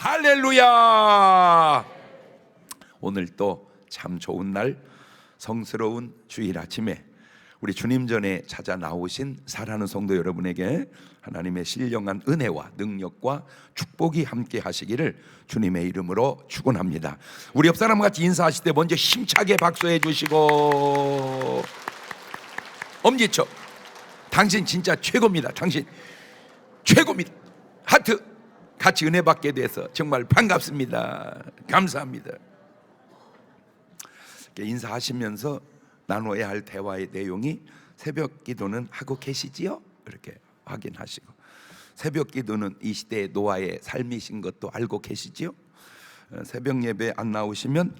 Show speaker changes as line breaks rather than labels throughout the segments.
할렐루야. 오늘 또 참 좋은 날, 성스러운 주일 아침에 우리 주님 전에 찾아 나오신 사랑하는 성도 여러분에게 하나님의 신령한 은혜와 능력과 축복이 함께 하시기를 주님의 이름으로 축원합니다. 우리 옆 사람 같이 인사하실 때 먼저 힘차게 박수해 주시고, 엄지척, 당신 진짜 최고입니다. 당신 최고입니다. 하트. 같이 은혜 받게 돼서 정말 반갑습니다. 감사합니다. 인사하시면서 나눠야 할 대화의 내용이 새벽 기도는 하고 계시지요? 이렇게 확인하시고, 새벽 기도는 이 시대의 노아의 삶이신 것도 알고 계시지요? 새벽 예배 안 나오시면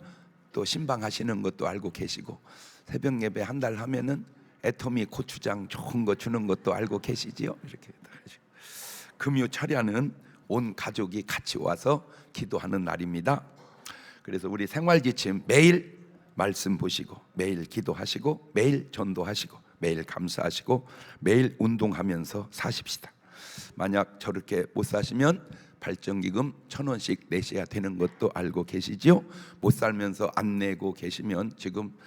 또 신방하시는 것도 알고 계시고, 새벽 예배 한 달 하면은 애터미 고추장 좋은 거 주는 것도 알고 계시지요? 이렇게 금요 철야는 온 가족이 같이 와서 기도하는 날입니다. 그래서 우리 생활지침 매일 말씀 보시고, 매일 기도하시고, 매일 전도하시고, 매일 감사하시고, 매일 운동하면서 사십시다. 만약 저렇게 못 사시면 발전기금 1,000원씩 내셔야 되는 것도 알고 계시지요? 못 살면서 안 내고 계시면 지금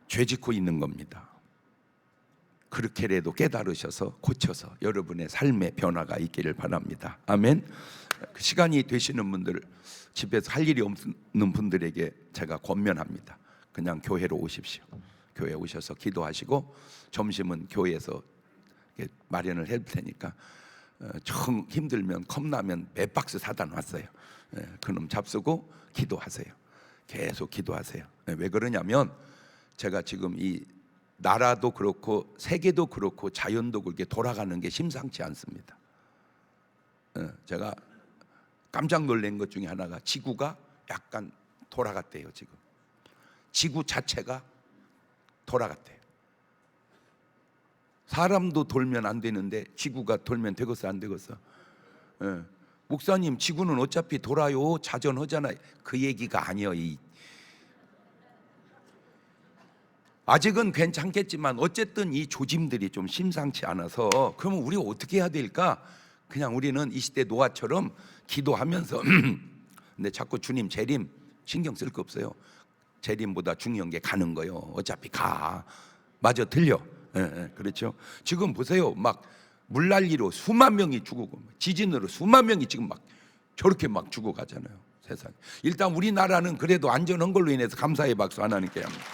죄 짓고 있는 겁니다. 그렇게라도 깨달으셔서 고쳐서 여러분의 삶의 변화가 있기를 바랍니다. 아멘. 시간이 되시는 분들, 집에서 할 일이 없는 분들에게 제가 권면합니다. 그냥 교회로 오십시오. 교회 오셔서 기도하시고, 점심은 교회에서 마련을 해둘 테니까 정 힘들면 컵라면 몇 박스 사다 놨어요. 그놈 잡수고 기도하세요. 계속 기도하세요. 왜 그러냐면 제가 지금 이 나라도 그렇고 세계도 그렇고 자연도 그렇게 돌아가는 게 심상치 않습니다. 제가 깜짝 놀란 것 중에 하나가 지구가 약간 돌아갔대요. 지금 지구 자체가 돌아갔대요. 사람도 돌면 안 되는데 지구가 돌면 되겠어 안 되겠어? 목사님, 지구는 어차피 돌아요, 자전하잖아요. 그 얘기가 아니에요. 아직은 괜찮겠지만 어쨌든 이 조짐들이 좀 심상치 않아서, 그러면 우리가 어떻게 해야 될까? 그냥 우리는 이 시대 노아처럼 기도하면서 근데 자꾸 주님 재림 신경 쓸 거 없어요. 재림보다 중요한 게 가는 거예요. 어차피 가. 맞아, 들려. 그렇죠. 지금 보세요. 막 물난리로 수만 명이 죽고, 지진으로 수만 명이 지금 막 저렇게 막 죽어가잖아요. 세상에. 일단 우리나라는 그래도 안전한 걸로 인해서 감사의 박수 하나님께 합니다.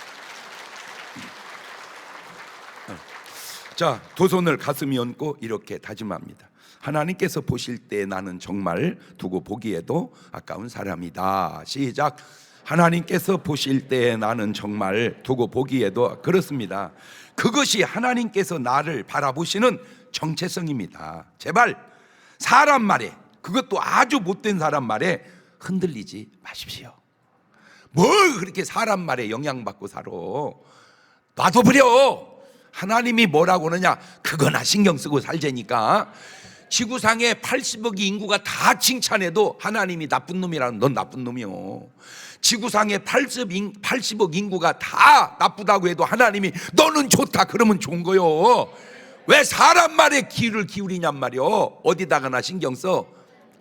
자, 두 손을 가슴에 얹고 이렇게 다짐합니다. 하나님께서 보실 때 나는 정말 두고 보기에도 아까운 사람이다. 시작. 하나님께서 보실 때 나는 정말 두고 보기에도, 그렇습니다. 그것이 하나님께서 나를 바라보시는 정체성입니다. 제발 사람 말에, 그것도 아주 못된 사람 말에 흔들리지 마십시오. 뭘 그렇게 사람 말에 영향받고 살아. 놔둬버려. 하나님이 뭐라고 하느냐, 그거나 신경 쓰고 살자니까. 지구상에 80억의 인구가 다 칭찬해도 하나님이 나쁜 놈이라는, 넌 나쁜 놈이요. 지구상에 80억 인구가 다 나쁘다고 해도 하나님이 너는 좋다 그러면 좋은 거요. 왜 사람 말에 귀를 기울이냔 말이요. 어디다가나 신경 써.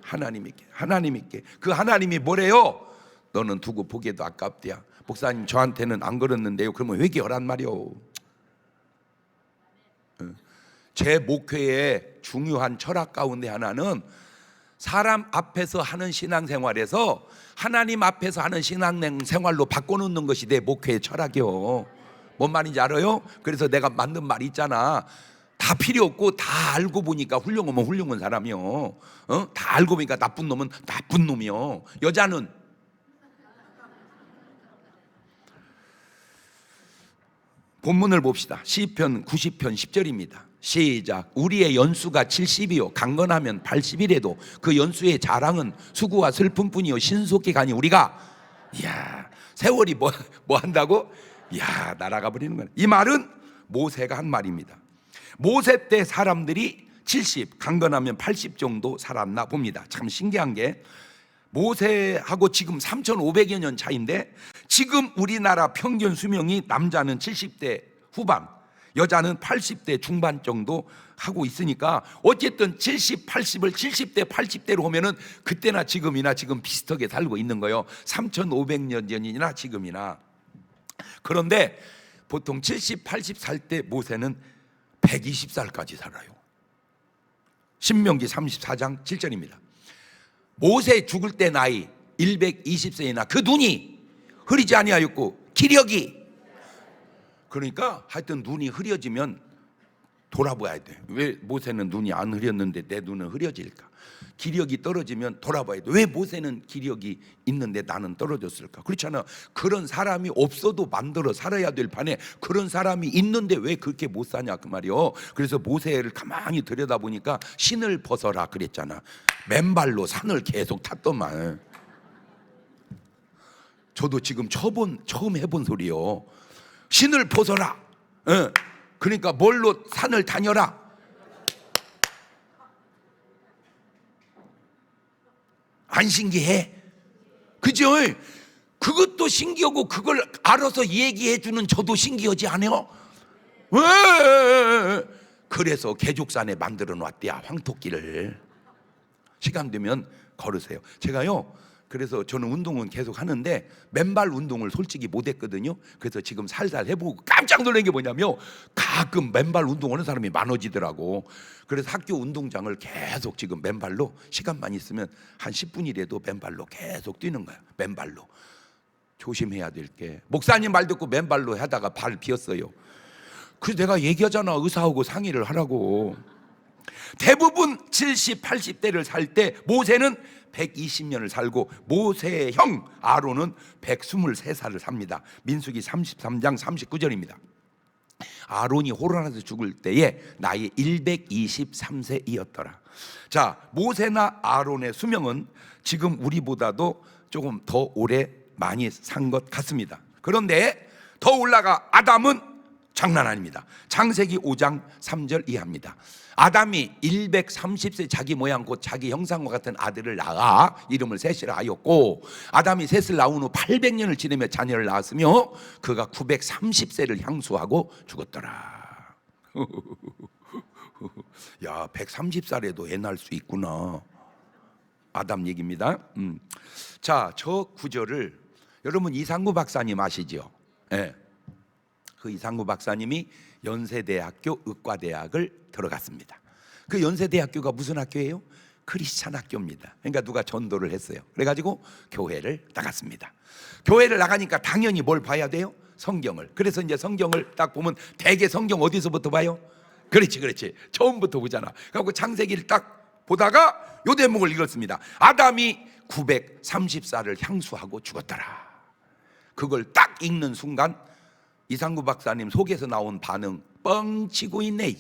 하나님께. 그 하나님이 뭐래요? 너는 두고 보기에도 아깝대야. 목사님, 저한테는 안 그랬는데요. 그러면 회개하란 말이요. 제 목회의 중요한 철학 가운데 하나는 사람 앞에서 하는 신앙생활에서 하나님 앞에서 하는 신앙생활로 바꿔놓는 것이 내 목회의 철학이요. 뭔 말인지 알아요? 그래서 내가 만든 말이 있잖아. 다 필요 없고 다 알고 보니까 훌륭하면 훌륭한 사람이요. 다 알고 보니까 나쁜 놈은 나쁜 놈이요. 여자는 본문을 봅시다. 시편 90편 10절입니다. 시작. 우리의 연수가 70이요 강건하면 80이라도 그 연수의 자랑은 수고와 슬픔뿐이요 신속히 가니 우리가, 이야, 세월이 뭐 한다고? 이야, 날아가 버리는 거네. 이 말은 모세가 한 말입니다. 모세 때 사람들이 70, 강건하면 80 정도 살았나 봅니다. 참 신기한 게 모세하고 지금 3,500여 년 차인데, 지금 우리나라 평균 수명이 남자는 70대 후반, 여자는 80대 중반 정도 하고 있으니까 어쨌든 70, 80을 70대, 80대로 오면은 그때나 지금이나 지금 비슷하게 살고 있는 거예요. 3,500년 전이나 지금이나. 그런데 보통 70, 80 살 때 모세는 120살까지 살아요. 신명기 34장 7절입니다. 모세 죽을 때 나이 120세이나 그 눈이 흐리지 아니하였고 기력이, 그러니까 하여튼 눈이 흐려지면 돌아봐야 돼. 왜 모세는 눈이 안 흐렸는데 내 눈은 흐려질까? 기력이 떨어지면 돌아봐야 돼. 왜 모세는 기력이 있는데 나는 떨어졌을까? 그렇잖아. 그런 사람이 없어도 만들어 살아야 될 판에 그런 사람이 있는데 왜 그렇게 못 사냐 그 말이요. 그래서 모세를 가만히 들여다보니까 신을 벗어라 그랬잖아. 맨발로 산을 계속 탔더만. 저도 지금 처음 해본 소리요. 신을 벗어라. 그러니까 뭘로 산을 다녀라. 안 신기해? 그죠? 그것도 신기하고 그걸 알아서 얘기해 주는 저도 신기하지 않아요? 그래서 개족산에 만들어 놨대야, 황토끼를. 시간 되면 걸으세요. 제가요, 그래서 저는 운동은 계속 하는데 맨발 운동을 솔직히 못 했거든요. 그래서 지금 살살 해보고 깜짝 놀란 게 뭐냐면 가끔 맨발 운동하는 사람이 많아지더라고. 그래서 학교 운동장을 계속 지금 맨발로, 시간만 있으면 한 10분이라도 맨발로 계속 뛰는 거야. 맨발로. 조심해야 될 게, 목사님 말 듣고 맨발로 하다가 발 비었어요. 그래서 내가 얘기하잖아, 의사하고 상의를 하라고. 대부분 70, 80대를 살 때 모세는 120년을 살고 모세의 형 아론은 123살을 삽니다. 민수기 33장 39절입니다. 아론이 호란에서 죽을 때에 나이 123세이었더라. 자, 모세나 아론의 수명은 지금 우리보다도 조금 더 오래 많이 산 것 같습니다. 그런데 더 올라가 아담은 장난 아닙니다. 창세기 5장 3절 이하입니다. 아담이 130세 자기 모양 곧 자기 형상과 같은 아들을 낳아 이름을 셋이라 하였고, 아담이 셋을 낳은 후 800년을 지내며 자녀를 낳았으며 그가 930세를 향수하고 죽었더라. 야, 130살에도 애 낳을 수 있구나. 아담 얘기입니다. 자, 저 구절을 여러분 이상구 박사님 아시죠? 네. 그 이상구 박사님이 연세대학교 의과대학을 들어갔습니다. 그 연세대학교가 무슨 학교예요? 크리스찬 학교입니다. 그러니까 누가 전도를 했어요. 그래가지고 교회를 나갔습니다. 교회를 나가니까 당연히 뭘 봐야 돼요? 성경을. 그래서 이제 성경을 딱 보면 대개 성경 어디서부터 봐요? 그렇지. 처음부터 보잖아. 그래서 창세기를 딱 보다가 요 대목을 읽었습니다. 아담이 930살을 향수하고 죽었더라. 그걸 딱 읽는 순간 이상구 박사님 속에서 나온 반응, 뻥치고 있네.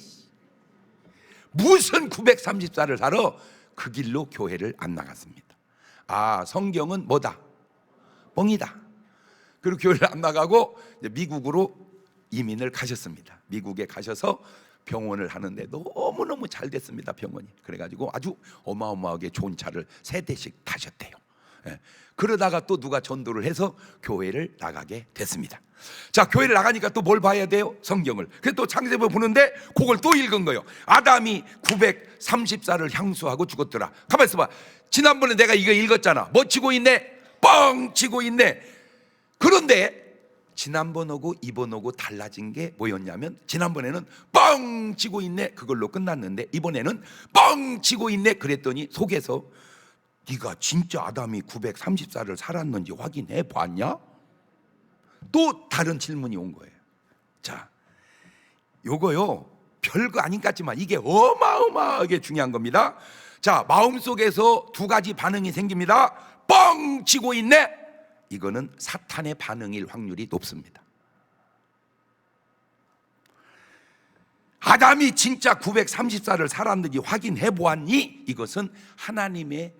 무슨 930살을 살아? 그 길로 교회를 안 나갔습니다. 아, 성경은 뭐다? 뻥이다. 그리고 교회를 안 나가고 미국으로 이민을 가셨습니다. 미국에 가셔서 병원을 하는데 너무너무 잘 됐습니다, 병원이. 그래가지고 아주 어마어마하게 좋은 차를 3대씩 타셨대요. 그러다가 또 누가 전도를 해서 교회를 나가게 됐습니다. 자, 교회를 나가니까 또 뭘 봐야 돼요? 성경을. 그래서 또 창세기를 보는데 그걸 또 읽은 거예요. 아담이 930살을 향수하고 죽었더라. 가만 있어봐. 지난번에 내가 이거 읽었잖아. 뭐 치고 있네? 뻥 치고 있네. 그런데 지난번하고 이번하고 달라진 게 뭐였냐면, 지난번에는 뻥 치고 있네 그걸로 끝났는데 이번에는 뻥 치고 있네 그랬더니 속에서 네가 진짜 아담이 930살을 살았는지 확인해 봤냐? 또 다른 질문이 온 거예요. 자, 요거요 별거 아닌 것 같지만 이게 어마어마하게 중요한 겁니다. 자, 마음속에서 두 가지 반응이 생깁니다. 뻥 치고 있네. 이거는 사탄의 반응일 확률이 높습니다. 아담이 진짜 930살을 살았는지 확인해 보았니? 이것은 하나님의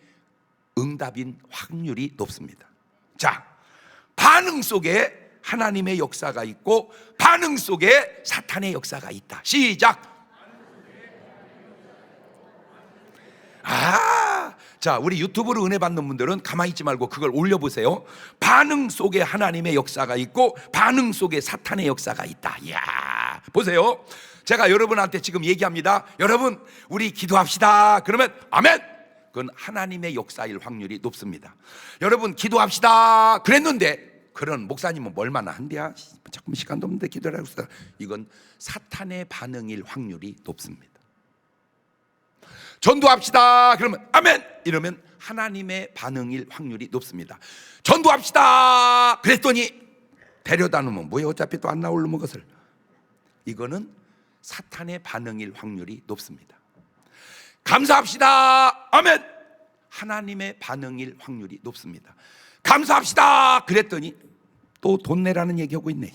응답인 확률이 높습니다. 자, 반응 속에 하나님의 역사가 있고 반응 속에 사탄의 역사가 있다. 시작. 자, 우리 유튜브로 은혜 받는 분들은 가만히 있지 말고 그걸 올려보세요. 반응 속에 하나님의 역사가 있고 반응 속에 사탄의 역사가 있다. 이야, 보세요. 제가 여러분한테 지금 얘기합니다. 여러분 우리 기도합시다. 그러면 아멘. 그건 하나님의 역사일 확률이 높습니다. 여러분 기도합시다 그랬는데 그런 목사님은 얼마나 한대야? 조금 시간도 없는데 기도를 하고 있다. 이건 사탄의 반응일 확률이 높습니다. 전도합시다 그러면 아멘 이러면 하나님의 반응일 확률이 높습니다. 전도합시다 그랬더니 데려다 놓으면 뭐야 어차피 또 안 나올 놈의 것을. 이거는 사탄의 반응일 확률이 높습니다. 감사합시다 아멘 하나님의 반응일 확률이 높습니다. 감사합시다 그랬더니 또 돈 내라는 얘기하고 있네.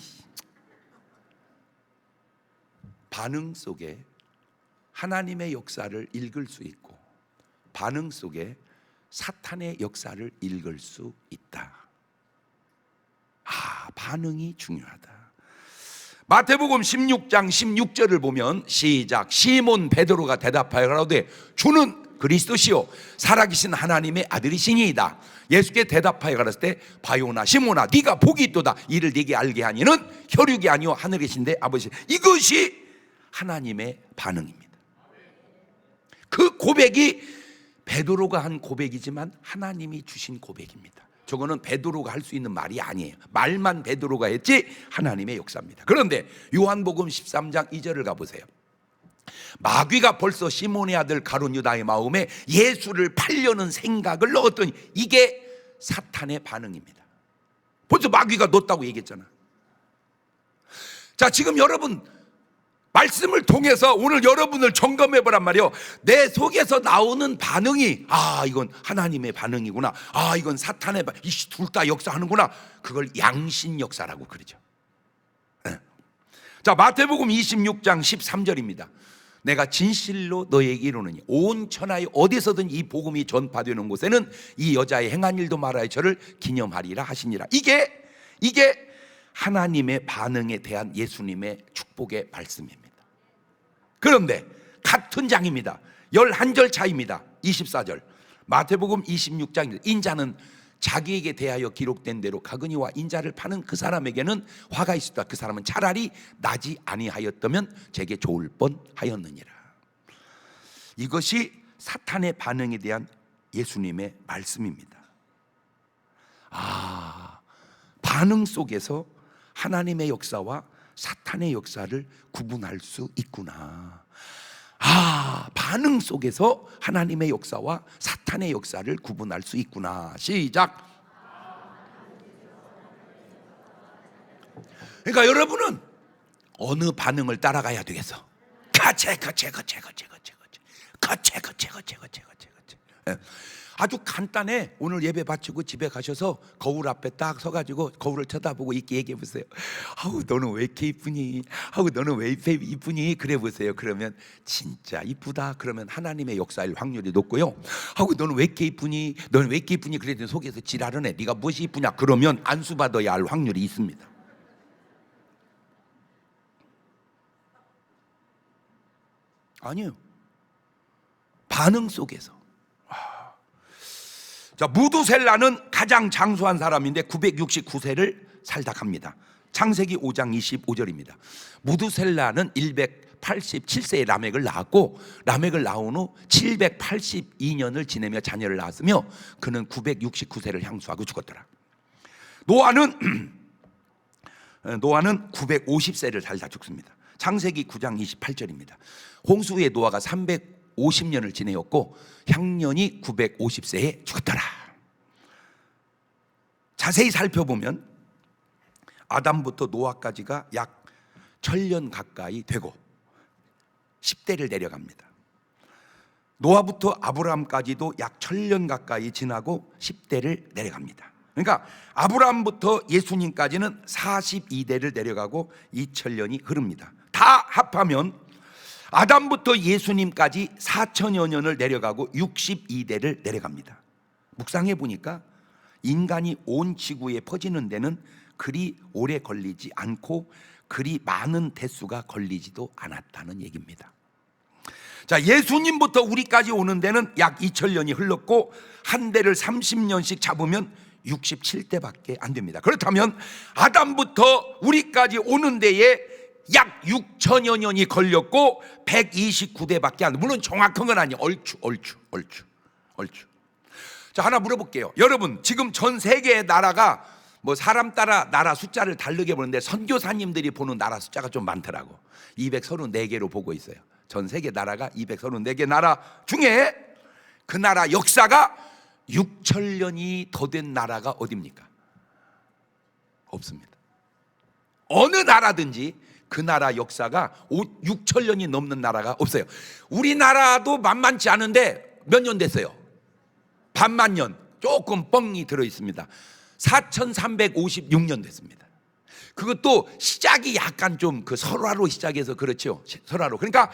반응 속에 하나님의 역사를 읽을 수 있고 반응 속에 사탄의 역사를 읽을 수 있다. 반응이 중요하다. 마태복음 16장 16절을 보면 시작. 시몬 베드로가 대답하여 가로되 주는 그리스도시요 살아계신 하나님의 아들이시니이다. 예수께 대답하여 가라사대 때 바요나 시몬아 네가 복이 있도다. 이를 네게 알게 하니는 혈육이 아니요 하늘에 계신데 아버지. 이것이 하나님의 반응입니다. 그 고백이 베드로가 한 고백이지만 하나님이 주신 고백입니다. 저거는 베드로가 할 수 있는 말이 아니에요. 말만 베드로가 했지 하나님의 역사입니다. 그런데 요한복음 13장 2절을 가보세요. 마귀가 벌써 시몬의 아들 가룟 유다의 마음에 예수를 팔려는 생각을 넣었더니 이게 사탄의 반응입니다. 벌써 마귀가 넣었다고 얘기했잖아. 자, 지금 여러분 말씀을 통해서 오늘 여러분을 점검해 보란 말이요. 내 속에서 나오는 반응이 이건 하나님의 반응이구나. 이건 사탄의 반응. 이 둘 다 역사하는구나. 그걸 양신 역사라고 그러죠. 자, 마태복음 26장 13절입니다. 내가 진실로 너에게 이르노니 온 천하에 어디서든 이 복음이 전파되는 곳에는 이 여자의 행한 일도 말하여 저를 기념하리라 하시니라. 이게 하나님의 반응에 대한 예수님의 축복의 말씀입니다. 그런데 같은 장입니다. 11절 차이입니다. 24절 마태복음 26장 인자는 자기에게 대하여 기록된 대로 가그니와 인자를 파는 그 사람에게는 화가 있었다. 그 사람은 차라리 나지 아니하였다면 제게 좋을 뻔하였느니라. 이것이 사탄의 반응에 대한 예수님의 말씀입니다. 반응 속에서 하나님의 역사와 사탄의 역사를 구분할 수 있구나. 반응 속에서 하나님의 역사와 사탄의 역사를 구분할 수 있구나. 시작. 그러니까 여러분은 어느 반응을 따라가야 되겠어? 거체. 아주 간단해. 오늘 예배 바치고 집에 가셔서 거울 앞에 딱 서가지고 거울을 쳐다보고 이렇게 얘기해 보세요. 너는 왜 이렇게 이쁘니? 너는 왜 이렇게 이쁘니? 그래 보세요. 그러면 진짜 이쁘다. 그러면 하나님의 역사일 확률이 높고요. 너는 왜 이렇게 이쁘니? 너는 왜 이렇게 이쁘니? 그랬더니 속에서 지랄은 해. 네가 무엇이 이쁘냐? 그러면 안수받아야 할 확률이 있습니다. 아니에요. 반응 속에서. 자, 무두셀라는 가장 장수한 사람인데 969세를 살다 갑니다. 창세기 5장 25절입니다. 무두셀라는 187세에 라멕을 낳았고 라멕을 낳은 후 782년을 지내며 자녀를 낳았으며 그는 969세를 향수하고 죽었더라. 노아는 950세를 살다 죽습니다. 창세기 9장 28절입니다. 홍수 후에 노아가 350년을 지내었고 향년이 950세에 죽었더라. 자세히 살펴보면 아담부터 노아까지가 약 1000년 가까이 되고 10대를 내려갑니다. 노아부터 아브라함까지도 약 1000년 가까이 지나고 10대를 내려갑니다. 그러니까 아브라함부터 예수님까지는 42대를 내려가고 2000년이 흐릅니다. 다 합하면 아담부터 예수님까지 4000여 년을 내려가고 62대를 내려갑니다. 묵상해 보니까 인간이 온 지구에 퍼지는 데는 그리 오래 걸리지 않고 그리 많은 대수가 걸리지도 않았다는 얘기입니다. 자, 예수님부터 우리까지 오는 데는 약 2000년이 흘렀고 한 대를 30년씩 잡으면 67대밖에 안 됩니다. 그렇다면 아담부터 우리까지 오는 데에 약 6천여 년이 걸렸고 129대밖에 안 돼. 물론 정확한 건 아니에요. 얼추. 자, 하나 물어볼게요. 여러분, 지금 전 세계의 나라가 뭐 사람 따라 나라 숫자를 다르게 보는데 선교사님들이 보는 나라 숫자가 좀 많더라고. 234개로 보고 있어요. 전 세계 나라가 234개 나라 중에 그 나라 역사가 6천년이 더 된 나라가 어디입니까? 없습니다. 어느 나라든지 그 나라 역사가 6천년이 넘는 나라가 없어요. 우리나라도 만만치 않은데 몇 년 됐어요? 반만 년, 조금 뻥이 들어 있습니다. 4356년 됐습니다. 그것도 시작이 약간 좀 그 설화로 시작해서 그렇죠. 설화로. 그러니까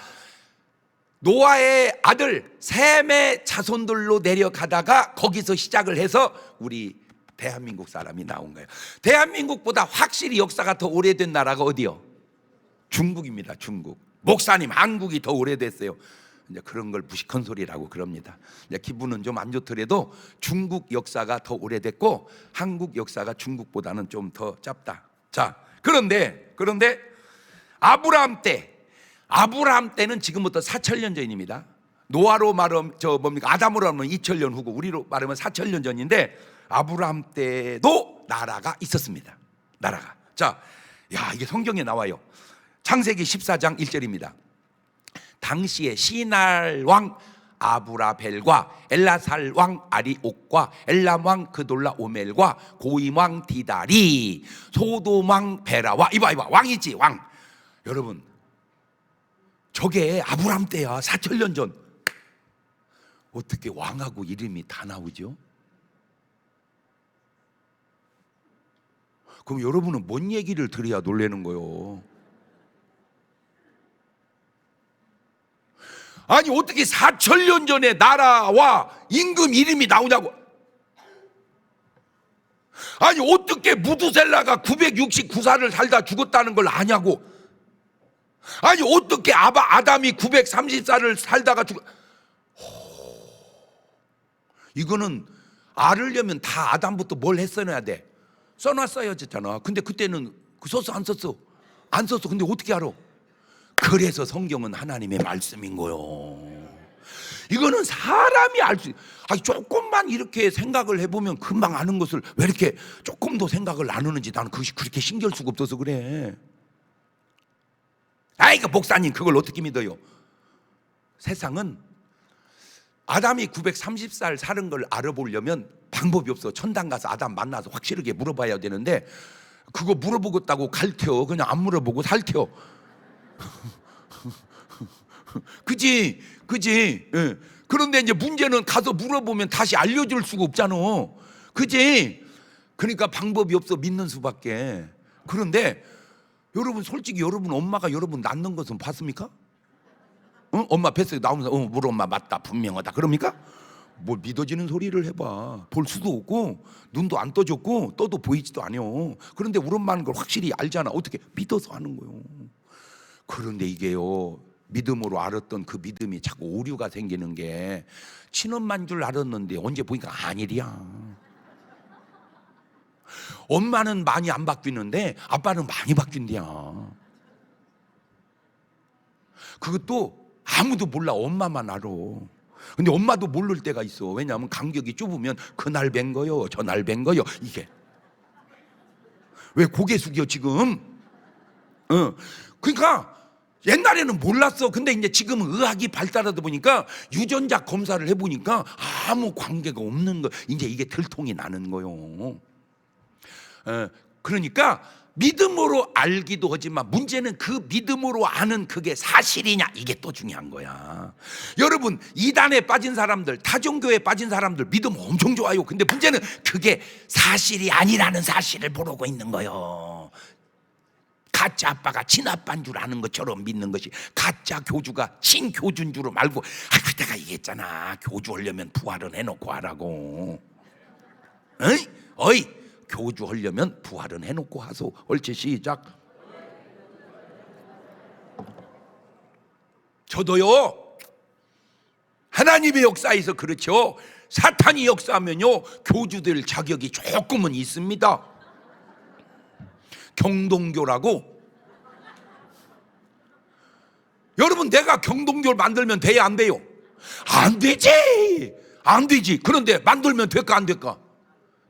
노아의 아들 셈의 자손들로 내려가다가 거기서 시작을 해서 우리 대한민국 사람이 나온 거예요. 대한민국보다 확실히 역사가 더 오래된 나라가 어디요? 중국입니다. 중국. 목사님, 한국이 더 오래됐어요. 이제 그런 걸 무식한 소리라고 그럽니다. 이제 기분은 좀 안 좋더라도 중국 역사가 더 오래됐고 한국 역사가 중국보다는 좀 더 짧다. 자, 그런데 아브라함 때는 지금부터 4천년 전입니다. 노아로 말하면 아담으로 말하면 2000년 후고 우리로 말하면 4천년 전인데 아브라함 때도 나라가 있었습니다. 나라가. 자, 야, 이게 성경에 나와요. 창세기 14장 1절입니다. 당시에 시날 왕 아브라벨과 엘라살 왕 아리옥과 엘람 왕 그돌라오멜과 고임 왕 디다리 소돔 왕 베라와 이봐 왕이지 왕. 여러분, 저게 아브라함 때야. 4천년 전. 어떻게 왕하고 이름이 다 나오죠? 그럼 여러분은 뭔 얘기를 들어야 놀라는 거요? 아니, 어떻게 4천년 전에 나라와 임금 이름이 나오냐고. 아니, 어떻게 무두셀라가 969살을 살다 죽었다는 걸 아냐고. 아니, 어떻게 아담이 930살을 살다가 이거는 알으려면 다 아담부터 뭘 했어야 돼? 써놨어야잖아. 근데 그때는 썼어 안 썼어? 안 썼어. 근데 어떻게 알아? 그래서 성경은 하나님의 말씀인 거요. 이거는 사람이 알 수. 아니, 조금만 이렇게 생각을 해보면 금방 아는 것을 왜 이렇게 조금 더 생각을 안 하는지 나는 그것이 그렇게 신기할 수가 없어서 그래. 아이고, 목사님 그걸 어떻게 믿어요? 세상은 아담이 930살 사는 걸 알아보려면 방법이 없어. 천당 가서 아담 만나서 확실하게 물어봐야 되는데 그거 물어보겠다고 갈텨. 그냥 안 물어보고 살텨. 그지? 예. 그런데 이제 문제는 가서 물어보면 다시 알려줄 수가 없잖아. 그지? 그러니까 방법이 없어. 믿는 수밖에. 그런데 여러분, 솔직히 여러분 엄마가 여러분 낳는 것은 봤습니까? 엄마 뱃속에 나오면서 우리 엄마 맞다 분명하다 그럽니까? 뭘 믿어지는 소리를 해봐. 볼 수도 없고 눈도 안 떠졌고 떠도 보이지도 않아요. 그런데 우리 엄마는 걸 확실히 알잖아. 어떻게? 믿어서 하는 거예요. 그런데 이게요, 믿음으로 알았던 그 믿음이 자꾸 오류가 생기는 게 친엄마인 줄 알았는데 언제 보니까 아니랴. 엄마는 많이 안 바뀌는데 아빠는 많이 바뀐대야. 그것도 아무도 몰라. 엄마만 알아. 근데 엄마도 모를 때가 있어. 왜냐하면 간격이 좁으면 그날 뵌 거요, 저날 뵌 거요. 이게 왜 고개 숙여 지금? 그러니까 옛날에는 몰랐어. 근데 이제 지금은 의학이 발달하다 보니까 유전자 검사를 해보니까 아무 관계가 없는 거. 이제 이게 들통이 나는 거요. 그러니까 믿음으로 알기도 하지만 문제는 그 믿음으로 아는 그게 사실이냐, 이게 또 중요한 거야. 여러분, 이단에 빠진 사람들, 타종교에 빠진 사람들 믿음 엄청 좋아요. 근데 문제는 그게 사실이 아니라는 사실을 모르고 있는 거요. 가짜 아빠가 친아빠인 줄 아는 것처럼 믿는 것이 가짜 교주가 친교주인 줄 알고. 그때가 얘기했잖아. 교주하려면 부활은 해놓고 하라고. 어이 교주하려면 부활은 해놓고 하소. 옳지, 시작. 저도요, 하나님의 역사에서 그렇죠. 사탄이 역사하면요 교주될 자격이 조금은 있습니다. 경동교라고 여러분, 내가 경동교를 만들면 돼야 안 돼요? 안 되지. 안 되지. 그런데 만들면 될까 안 될까?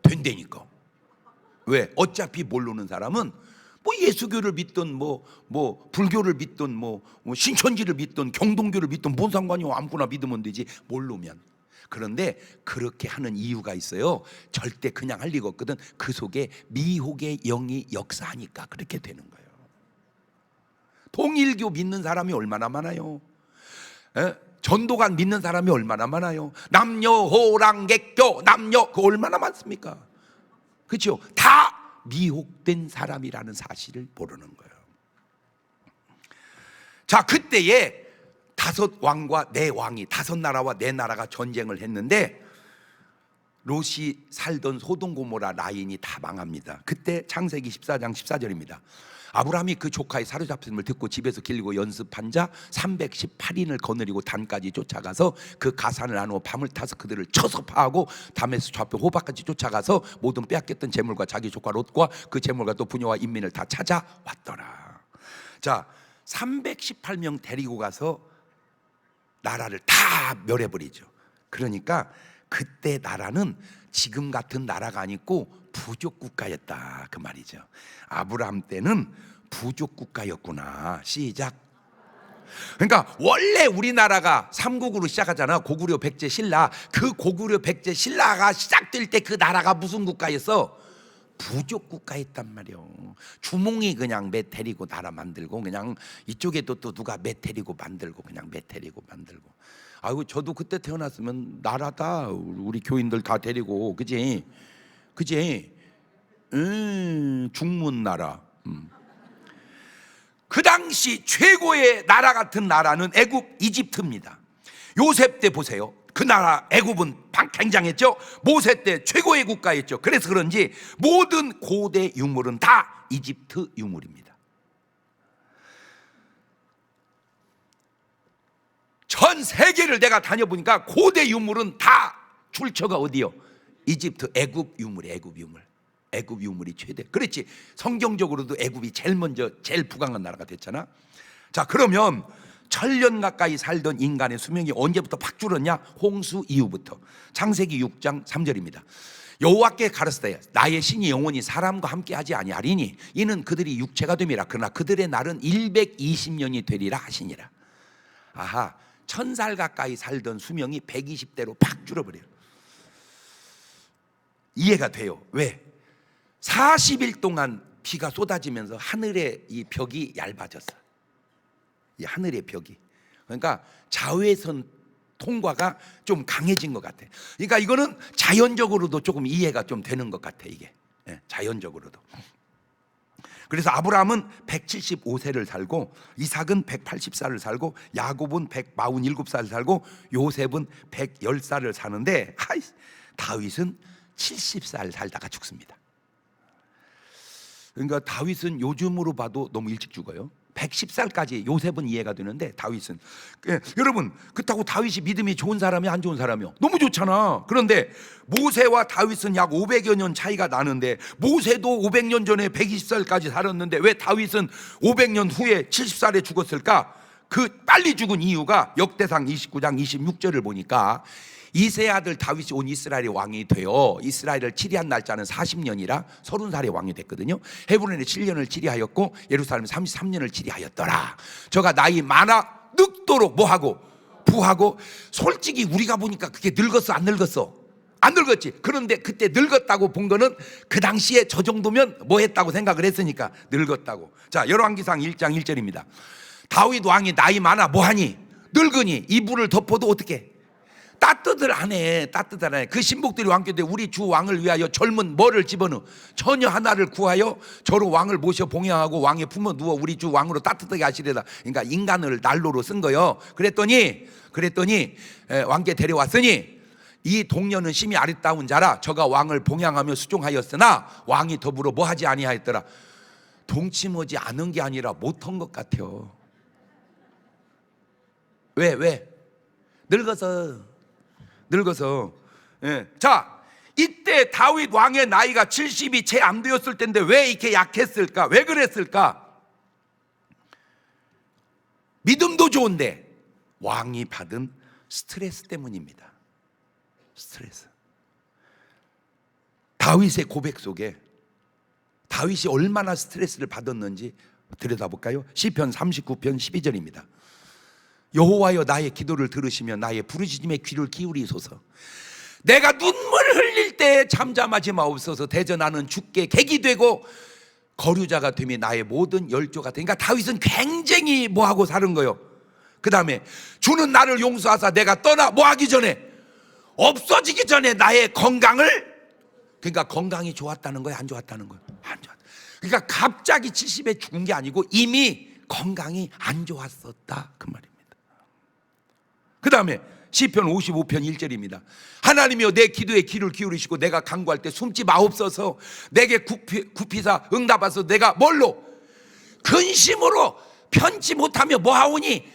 된다니까. 왜? 어차피 모르는 사람은 뭐 예수교를 믿든 뭐 불교를 믿든 뭐 신천지를 믿든 경동교를 믿든 뭔 상관이요? 아무거나 믿으면 되지, 모르면. 그런데 그렇게 하는 이유가 있어요. 절대 그냥 할 리가 없거든. 그 속에 미혹의 영이 역사하니까 그렇게 되는 거예요. 통일교 믿는 사람이 얼마나 많아요? 전도관 믿는 사람이 얼마나 많아요? 남녀호랑객교, 남녀, 그 얼마나 많습니까? 그렇죠? 다 미혹된 사람이라는 사실을 모르는 거예요. 자, 그때에 다섯 왕과 네 왕이, 다섯 나라와 네 나라가 전쟁을 했는데 롯이 살던 소돔 고모라 라인이 다 망합니다. 그때 창세기 14장 14절입니다. 아브라함이 그 조카의 사로잡힘을 듣고 집에서 길고 연습한 자 318인을 거느리고 단까지 쫓아가서 그 가산을 나누어 밤을 타서 그들을 쳐서 파하고 담에서 좌표 호박까지 쫓아가서 모든 빼앗겼던 재물과 자기 조카 롯과 그 재물과 또 부녀와 인민을 다 찾아왔더라. 자, 318명 데리고 가서 나라를 다 멸해버리죠. 그러니까 그때 나라는 지금 같은 나라가 아니고 부족 국가였다, 그 말이죠. 아브라함 때는 부족 국가였구나. 시작. 그러니까 원래 우리나라가 삼국으로 시작하잖아. 고구려 백제 신라. 그 고구려 백제 신라가 시작될 때 그 나라가 무슨 국가였어? 부족 국가였단 말이요. 주몽이 그냥 메테리고 나라 만들고, 그냥 이쪽에도 또 누가 메테리고 만들고, 그냥 메테리고 만들고. 아이고, 저도 그때 태어났으면 나라다. 우리 교인들 다 데리고, 그지? 그지? 중문 나라. 그 당시 최고의 나라 같은 나라는 애굽, 이집트입니다. 요셉 때 보세요. 그 나라 애굽은 굉장했죠. 모세 때 최고의 국가였죠. 그래서 그런지 모든 고대 유물은 다 이집트 유물입니다. 전 세계를 내가 다녀보니까 고대 유물은 다 출처가 어디요? 이집트, 애굽 유물이, 애굽 유물. 애굽 유물이 최대. 그렇지, 성경적으로도 애굽이 제일 먼저 제일 부강한 나라가 됐잖아. 자, 그러면 1000년 가까이 살던 인간의 수명이 언제부터 팍 줄었냐? 홍수 이후부터. 창세기 6장 3절입니다. 여호와께 가르치되 나의 신이 영원히 사람과 함께하지 아니하리니 이는 그들이 육체가 됨이라. 그러나 그들의 날은 120년이 되리라 하시니라. 아하, 1000살 가까이 살던 수명이 120대로 팍 줄어버려요. 이해가 돼요. 왜? 40일 동안 비가 쏟아지면서 하늘의 이 벽이 얇아졌어. 이 하늘의 벽이. 그러니까 자외선 통과가 좀 강해진 것 같아. 그러니까 이거는 자연적으로도 조금 이해가 좀 되는 것 같아, 이게. 자연적으로도. 그래서 아브라함은 175세를 살고, 이삭은 180살을 살고, 야곱은 147살을 살고, 요셉은 110살을 사는데, 다윗은 70살 살다가 죽습니다. 그러니까 다윗은 요즘으로 봐도 너무 일찍 죽어요. 110살까지 요셉은 이해가 되는데 다윗은, 여러분, 그렇다고 다윗이 믿음이 좋은 사람이 안 좋은 사람이요? 너무 좋잖아. 그런데 모세와 다윗은 약 500여 년 차이가 나는데, 모세도 500년 전에 120살까지 살았는데 왜 다윗은 500년 후에 70살에 죽었을까? 그 빨리 죽은 이유가 역대상 29장 26절을 보니까 이세 아들 다윗이 온 이스라엘의 왕이 되어 이스라엘을 치리한 날짜는 40년이라 30살의 왕이 됐거든요. 헤브론에 7년을 치리하였고 예루살렘에 33년을 치리하였더라. 저가 나이 많아 늙도록 뭐하고? 부하고. 솔직히 우리가 보니까 그게 늙었어 안 늙었어? 안 늙었지. 그런데 그때 늙었다고 본 거는 그 당시에 저 정도면 뭐 했다고 생각을 했으니까 늙었다고. 자, 열왕기상 1장 1절입니다. 다윗 왕이 나이 많아 뭐하니? 늙으니 이불을 덮어도 어떻게? 따뜻을 안 해. 따뜻을 안 해. 그 신복들이 왕께 우리 주 왕을 위하여 젊은 뭐를 집어넣어? 처녀 하나를 구하여 저로 왕을 모셔 봉양하고 왕의 품어 누워 우리 주 왕으로 따뜻하게 하시려다. 그러니까 인간을 난로로 쓴 거요. 그랬더니 왕께 데려왔으니 이 동료는 심히 아리따운 자라. 저가 왕을 봉양하며 수종하였으나 왕이 더불어 뭐하지 아니하였더라. 동침하지 않은 게 아니라 못한 것 같아요. 왜? 늙어서. 자, 이때 다윗 왕의 나이가 70이 채 안 되었을 텐데 왜 이렇게 약했을까? 왜 그랬을까? 믿음도 좋은데 왕이 받은 스트레스 때문입니다. 스트레스. 다윗의 고백 속에 다윗이 얼마나 스트레스를 받았는지 들여다볼까요? 시편 39편 12절입니다. 여호와여 나의 기도를 들으시며 나의 부르짖음에 귀를 기울이소서. 내가 눈물을 흘릴 때 잠잠하지 마옵소서. 대전하는 주께 객이 되고 거류자가 되며 나의 모든 열조가 되니까 다윗은 굉장히 뭐하고 사는 거예요. 그 다음에 주는 나를 용서하사 내가 떠나 뭐하기 전에, 없어지기 전에 나의 건강을, 그러니까 건강이 좋았다는 거예요, 안 좋았다는 거예요? 안 좋았다. 그러니까 갑자기 70에 죽은 게 아니고 이미 건강이 안 좋았었다, 그 말입니다. 그 다음에 시편 55편 1절입니다. 하나님이여 내 기도에 귀를 기울이시고 내가 간구할 때 숨지 마옵소서. 내게 굽히사 응답하소서. 내가 뭘로? 근심으로 편치 못하며 뭐하오니?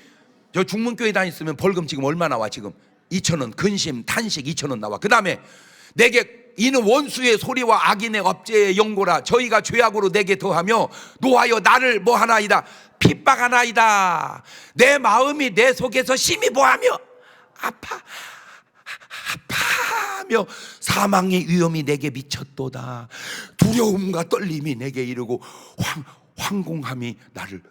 저 중문교회 다녔으면 벌금 지금 얼마 나와? 지금 2,000원. 근심 탄식 2,000원 나와. 그 다음에 내게 이는 원수의 소리와 악인의 업제의 연고라. 저희가 죄악으로 내게 더하며 노하여 나를 뭐하나이다? 핍박하나이다. 내 마음이 내 속에서 심히 뭐하며 아파하며 사망의 위험이 내게 미쳤도다. 두려움과 떨림이 내게 이르고 황공함이 나를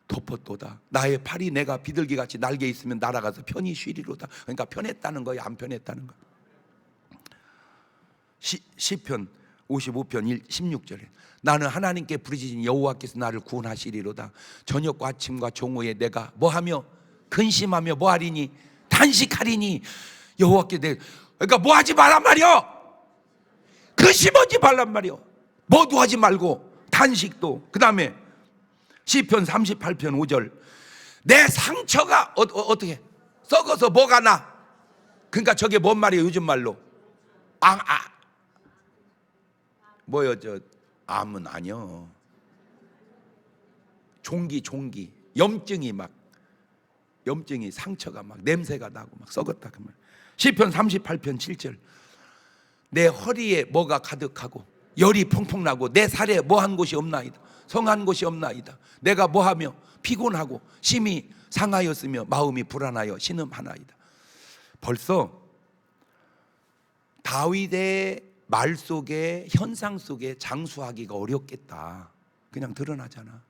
덮었도다. 나의 팔이 내가 비둘기같이 날개 있으면 날아가서 편히 쉬리로다. 그러니까 편했다는 거예요, 안 편했다는 거예요. 시편 55편 16절에 나는 하나님께 부르짖은 여호와께서 나를 구원하시리로다. 저녁과 아침과 정오에 내가 뭐하며 근심하며 뭐하리니? 탄식하리니. 여호와께 그러니까 뭐하지 말란 말이요, 근심하지 말란 말이요. 뭐도 하지 말고 탄식도. 그 다음에 시편 38편 5절 내 상처가 어떻게 썩어서 뭐가 나? 그러니까 저게 뭔 말이에요, 요즘 말로? 뭐요? 저 암은 아니요. 종기 염증이 상처가 막 냄새가 나고 막 썩었다 그 말. 시편 38편 7절 내 허리에 뭐가 가득하고 열이 펑펑 나고 내 살에 뭐한 곳이 없나이다. 성한 곳이 없나이다. 내가 뭐하며 피곤하고 심히 상하였으며 마음이 불안하여 신음하나이다. 벌써 다윗의 말 속에, 현상 속에 장수하기가 어렵겠다. 그냥 드러나잖아.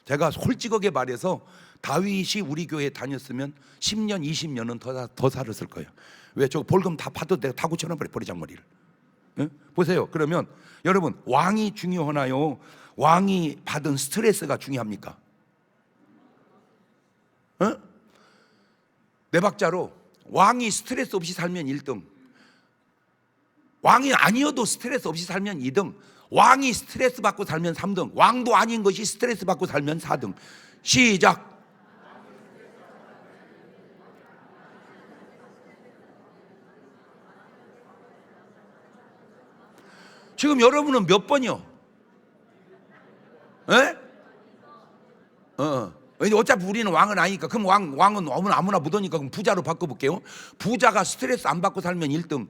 제가 솔직하게 말해서 다윗이 우리 교회에 다녔으면 10년, 20년은 더 살았을 거예요. 왜? 저 벌금 다 받아도 내가 다 고쳐놔버려, 버리장머리를. 네? 보세요. 그러면 여러분, 왕이 중요하나요? 왕이 받은 스트레스가 중요합니까? 네 박자로 왕이 스트레스 없이 살면 1등, 왕이 아니어도 스트레스 없이 살면 2등, 왕이 스트레스 받고 살면 3등, 왕도 아닌 것이 스트레스 받고 살면 4등. 시작. 지금 여러분은 몇 번이요? 에? 어차피 우리는 왕은 아니니까. 그럼 왕은 아무나 묻으니까 그럼 부자로 바꿔볼게요. 부자가 스트레스 안 받고 살면 1등,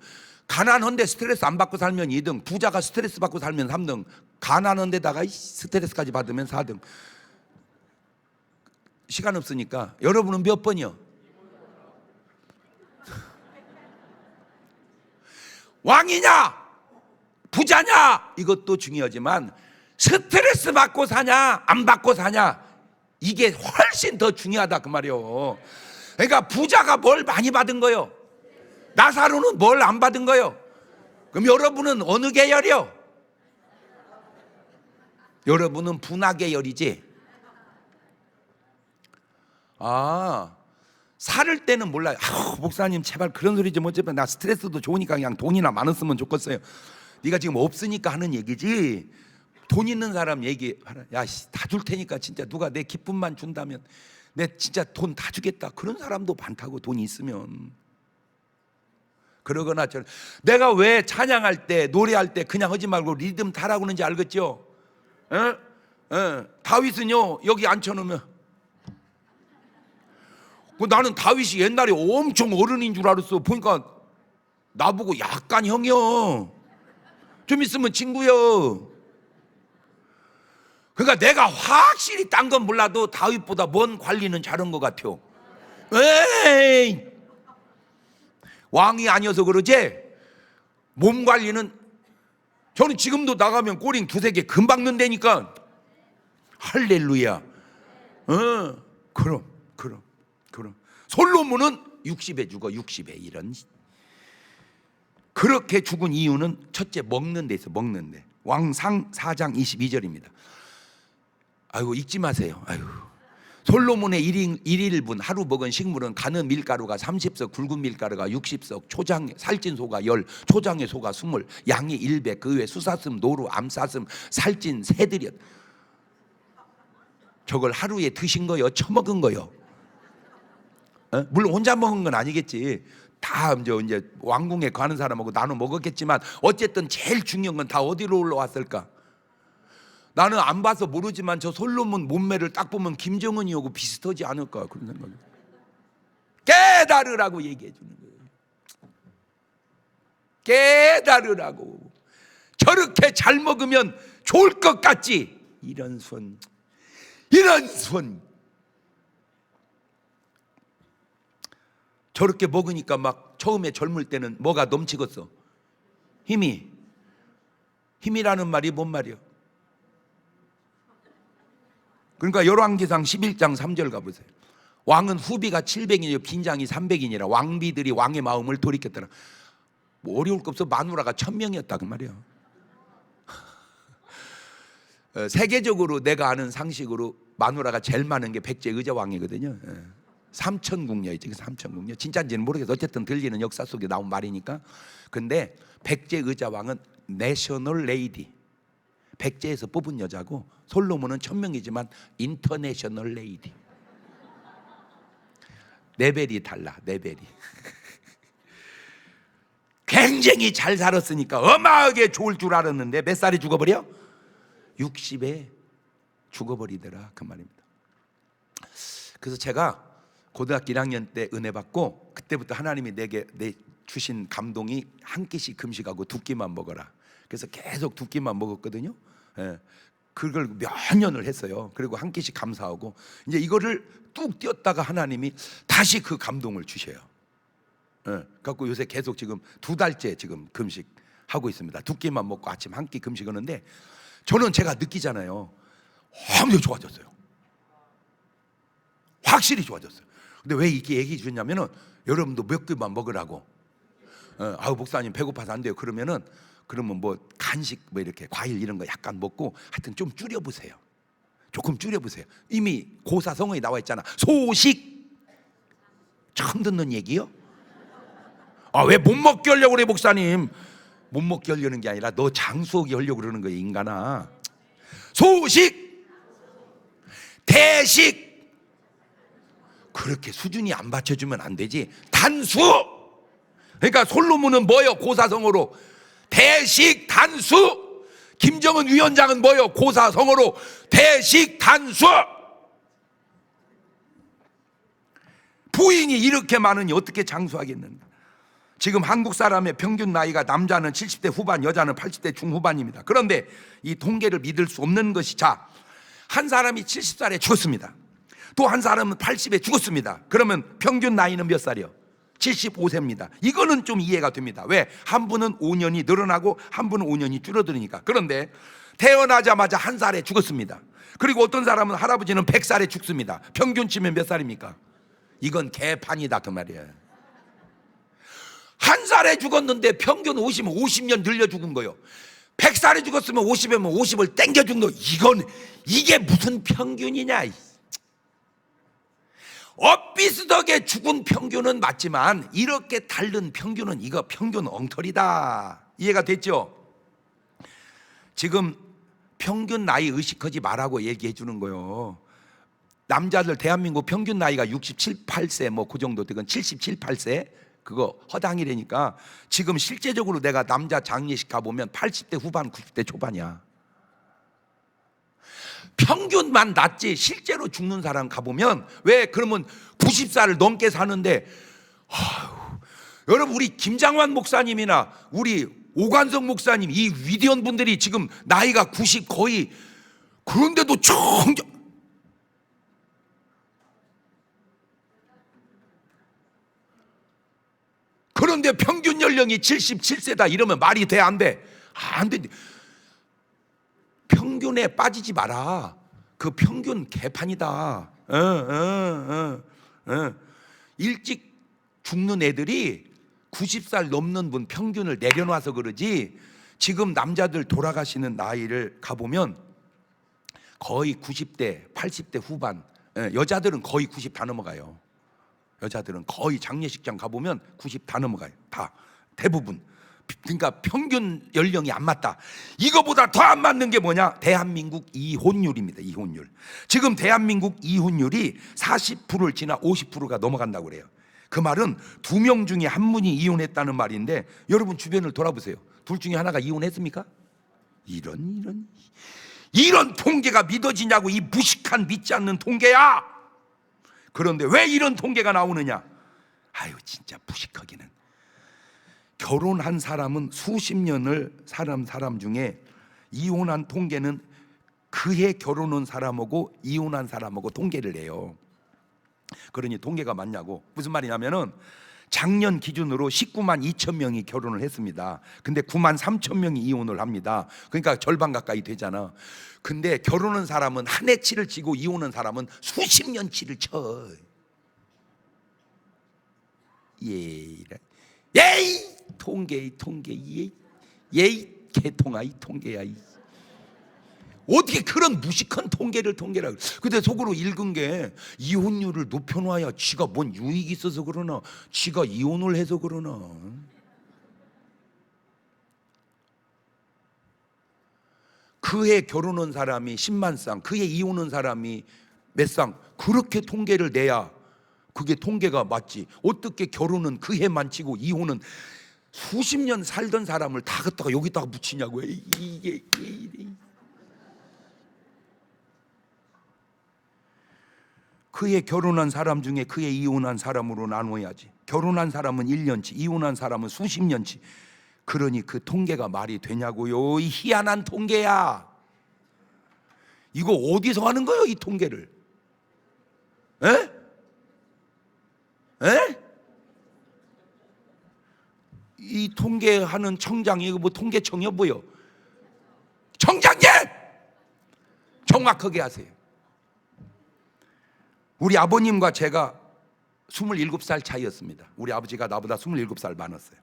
가난한데 스트레스 안 받고 살면 2등, 부자가 스트레스 받고 살면 3등, 가난한데다가 스트레스까지 받으면 4등. 시간 없으니까 여러분은 몇 번이요? 왕이냐 부자냐 이것도 중요하지만 스트레스 받고 사냐 안 받고 사냐 이게 훨씬 더 중요하다 그 말이요. 그러니까 부자가 뭘 많이 받은 거요? 나사로는 뭘 안 받은 거요? 그럼 여러분은 어느 계열이요? 여러분은 분화 계열이지. 살을 때는 몰라요. 목사님 제발 그런 소리 좀 어쩌면 나 스트레스도 좋으니까 그냥 돈이나 많았으면 좋겠어요. 네가 지금 없으니까 하는 얘기지. 돈 있는 사람 얘기, 야 다 줄 테니까 진짜 누가 내 기쁨만 준다면 내 진짜 돈 다 주겠다. 그런 사람도 많다고, 돈이 있으면. 그러거나 저는 내가 왜 찬양할 때 노래할 때 그냥 하지 말고 리듬 타라고 그러는지 알겠죠? 다윗은요 여기 앉혀놓으면 나는 다윗이 옛날에 엄청 어른인 줄 알았어. 보니까 나보고 약간 형이요, 좀 있으면 친구요. 그러니까 내가 확실히 딴 건 몰라도 다윗보다 뭔 관리는 잘한 것 같아요. 에이, 왕이 아니어서 그러지 몸 관리는 저는 지금도 나가면 꼬링 두세 개 금방 넣는다니까. 할렐루야. 그럼 솔로몬은 60에 죽어. 60에. 이런 그렇게 죽은 이유는 첫째 먹는 데 있어. 먹는 데. 왕상 4장 22절입니다 아이고 읽지 마세요. 아이고. 솔로몬의 1인분 하루 먹은 식물은 가는 밀가루가 30석, 굵은 밀가루가 60석, 초장 살찐 소가 10, 초장의 소가 20, 양이 100, 그 외에 수사슴, 노루, 암사슴, 살찐 새들이었. 저걸 하루에 드신 거요? 처먹은 거요? 물론 혼자 먹은 건 아니겠지. 다 이제 왕궁에 가는 사람하고 나눠 먹었겠지만 어쨌든 제일 중요한 건 다 어디로 올라왔을까? 나는 안 봐서 모르지만 저 솔로몬 몸매를 딱 보면 김정은이하고 비슷하지 않을까 그런 생각이. 깨달으라고 얘기해 주는 거예요. 깨달으라고. 저렇게 잘 먹으면 좋을 것 같지? 이런 손. 저렇게 먹으니까 막 처음에 젊을 때는 뭐가 넘치겠어? 힘이라는 말이 뭔 말이야? 그러니까 열왕기상 11장 3절 가보세요. 왕은 후비가 700인이요 빈장이 300인이라 왕비들이 왕의 마음을 돌이켰더라. 뭐 어려울 거 없어. 마누라가 1000명이었다 그 말이야. 세계적으로 내가 아는 상식으로 마누라가 제일 많은 게 백제 의자왕이거든요. 삼천궁녀이지. 삼천궁녀 진짜인지는 모르겠어. 어쨌든 들리는 역사 속에 나온 말이니까. 근데 백제 의자왕은 내셔널 레이디, 백제에서 뽑은 여자고, 솔로몬은 1000명이지만 인터내셔널 레이디. 레벨이 달라. 레벨이. 굉장히 잘 살았으니까 어마하게 좋을 줄 알았는데 몇 살에 죽어버려? 60에 죽어버리더라 그 말입니다. 그래서 제가 고등학교 1학년 때 은혜 받고 그때부터 하나님이 내게 주신 감동이 한 끼씩 금식하고 두 끼만 먹어라. 그래서 계속 두 끼만 먹었거든요. 그걸 몇 년을 했어요. 그리고 한 끼씩 감사하고 이제 이거를 뚝 띄었다가 하나님이 다시 그 감동을 주셔요. 갖고 요새 계속 지금 2달째 지금 금식하고 있습니다. 두 끼만 먹고 아침 한 끼 금식하는데 저는 제가 느끼잖아요. 엄청 좋아졌어요. 확실히 좋아졌어요. 근데 왜 이렇게 얘기해 주냐면은 여러분도 몇 끼만 먹으라고. 아우 목사님 배고파서 안 돼요. 그러면 뭐 간식 뭐 이렇게 과일 이런 거 약간 먹고 하여튼 좀 줄여보세요. 조금 줄여보세요. 이미 고사성어에 나와 있잖아. 소식. 처음 듣는 얘기요? 왜 못 먹게 하려고 그래 목사님? 못 먹게 하려는 게 아니라 너 장수하게 하려고 그러는 거야 인간아. 소식, 대식. 그렇게 수준이 안 받쳐주면 안 되지. 단수. 그러니까 솔로몬은 뭐요? 고사성어로 대식 단수. 김정은 위원장은 뭐요? 고사성어로 대식 단수. 부인이 이렇게 많으니 어떻게 장수하겠는가? 지금 한국 사람의 평균 나이가 남자는 70대 후반, 여자는 80대 중후반입니다. 그런데 이 통계를 믿을 수 없는 것이, 자, 한 사람이 70살에 죽었습니다. 또 한 사람은 80에 죽었습니다. 그러면 평균 나이는 몇 살이요? 75세입니다. 이거는 좀 이해가 됩니다. 왜? 한 분은 5년이 늘어나고 한 분은 5년이 줄어드니까. 그런데 태어나자마자 한 살에 죽었습니다. 그리고 어떤 사람은 할아버지는 100살에 죽습니다. 평균 치면 몇 살입니까? 이건 개판이다 그 말이에요. 한 살에 죽었는데 평균 50년 늘려 죽은 거예요. 100살에 죽었으면 50이면 50을 땡겨 죽는 거. 이게 무슨 평균이냐. 엇비슷하게 죽은 평균은 맞지만 이렇게 다른 평균은 이거 평균 엉터리다. 이해가 됐죠? 지금 평균 나이 의식하지 말라고 얘기해 주는 거예요. 남자들 대한민국 평균 나이가 67, 8세 뭐 그 정도 되건 77, 8세 그거 허당이라니까. 지금 실제적으로 내가 남자 장례식 가보면 80대 후반 90대 초반이야. 평균만 낫지 실제로 죽는 사람 가보면, 왜 그러면 90살을 넘게 사는데 여러분 우리 김장환 목사님이나 우리 오관석 목사님 이 위대한 분들이 지금 나이가 90 거의 그런데도 그런데 평균 연령이 77세다 이러면 말이 돼, 안 돼? 안 돼. 평균에 빠지지 마라. 그 평균 개판이다. 일찍 죽는 애들이 90살 넘는 분 평균을 내려놔서 그러지, 지금 남자들 돌아가시는 나이를 가보면 거의 90대, 80대 후반, 여자들은 거의 90 다 넘어가요. 여자들은 거의 장례식장 가보면 90 다 넘어가요. 다, 대부분. 그러니까 평균 연령이 안 맞다. 이거보다 더 안 맞는 게 뭐냐? 대한민국 이혼율입니다. 이혼율. 지금 대한민국 이혼율이 40%를 지나 50%가 넘어간다고 그래요. 그 말은 2명 중에 1분이 이혼했다는 말인데, 여러분 주변을 돌아보세요. 둘 중에 하나가 이혼했습니까? 이런 통계가 믿어지냐고, 이 무식한 믿지 않는 통계야. 그런데 왜 이런 통계가 나오느냐? 아유, 진짜 무식하기는. 결혼한 사람은 수십 년을 사람 중에 이혼한 통계는 그해 결혼한 사람하고 이혼한 사람하고 통계를 내요. 그러니 통계가 맞냐고. 무슨 말이냐면은 작년 기준으로 19만 2천 명이 결혼을 했습니다. 근데 9만 3천 명이 이혼을 합니다. 그러니까 절반 가까이 되잖아. 근데 결혼한 사람은 한 해 치를 치고 이혼한 사람은 수십 년 치를 쳐. 예이 통계 예이 개통아, 이 통계야. 어떻게 그런 무식한 통계를 통계라고. 근데 속으로 읽은 게 이혼율을 높여놔야 지가 뭔 유익이 있어서 그러나, 지가 이혼을 해서 그러나. 그해 결혼한 사람이 10만 쌍, 그해 이혼한 사람이 몇 쌍, 그렇게 통계를 내야 그게 통계가 맞지. 어떻게 결혼은 그해만 치고 이혼은 수십 년 살던 사람을 다 갖다가 여기다가 붙이냐고. 이게 그해 결혼한 사람 중에 그해 이혼한 사람으로 나눠야지. 결혼한 사람은 1년치, 이혼한 사람은 수십 년치. 그러니 그 통계가 말이 되냐고요. 이 희한한 통계야. 이거 어디서 하는 거예요, 이 통계를? 에? 이 통계하는 청장이 이거 뭐 통계청이요 뭐요? 청장님! 정확하게 하세요. 우리 아버님과 제가 27살 차이였습니다. 우리 아버지가 나보다 27살 많았어요.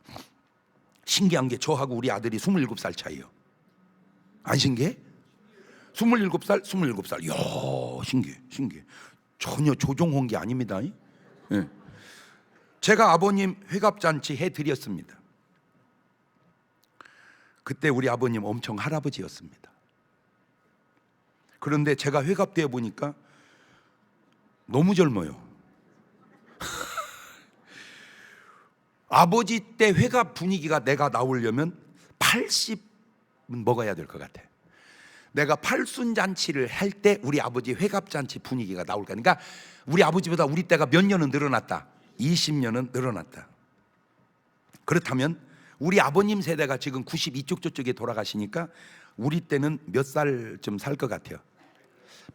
신기한 게 저하고 우리 아들이 27살 차이요. 안 신기해? 27살, 27살. 이야, 신기해. 전혀 조종한 게 아닙니다. 네. 제가 아버님 회갑잔치 해드렸습니다. 그때 우리 아버님 엄청 할아버지였습니다. 그런데 제가 회갑되어 보니까 너무 젊어요. 아버지 때 회갑 분위기가 내가 나오려면 80은 먹어야 될 것 같아. 내가 팔순잔치를 할 때 우리 아버지 회갑잔치 분위기가 나올 거야. 그러니까 우리 아버지보다 우리 때가 몇 년은 늘어났다. 20년은 늘어났다. 그렇다면 우리 아버님 세대가 지금 90 이쪽 저쪽에 돌아가시니까 우리 때는 몇 살쯤 살 것 같아요?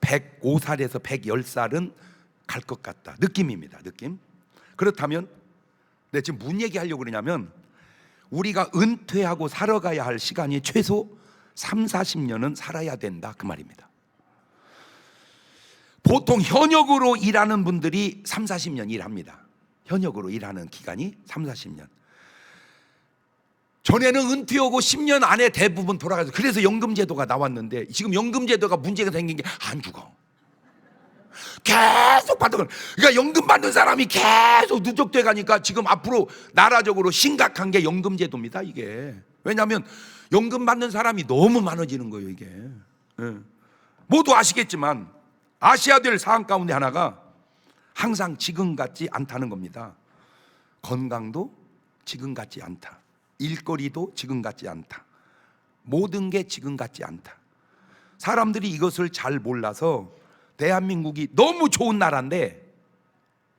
105살에서 110살은 갈 것 같다. 느낌입니다. 느낌. 그렇다면 내가 지금 뭔 얘기하려고 그러냐면, 우리가 은퇴하고 살아가야 할 시간이 최소 3, 40년은 살아야 된다, 그 말입니다. 보통 현역으로 일하는 분들이 3, 40년 일합니다. 현역으로 일하는 기간이 3, 40년. 전에는 은퇴하고 10년 안에 대부분 돌아가서, 그래서 연금제도가 나왔는데, 지금 연금제도가 문제가 생긴 게 안 죽어. 계속 받는. 그러니까 연금 받는 사람이 계속 누적돼 가니까 지금 앞으로 나라적으로 심각한 게 연금제도입니다, 이게. 왜냐하면 연금 받는 사람이 너무 많아지는 거예요, 이게. 모두 아시겠지만 아셔야 될 사안 가운데 하나가 항상 지금 같지 않다는 겁니다. 건강도 지금 같지 않다. 일거리도 지금 같지 않다. 모든 게 지금 같지 않다. 사람들이 이것을 잘 몰라서 대한민국이 너무 좋은 나라인데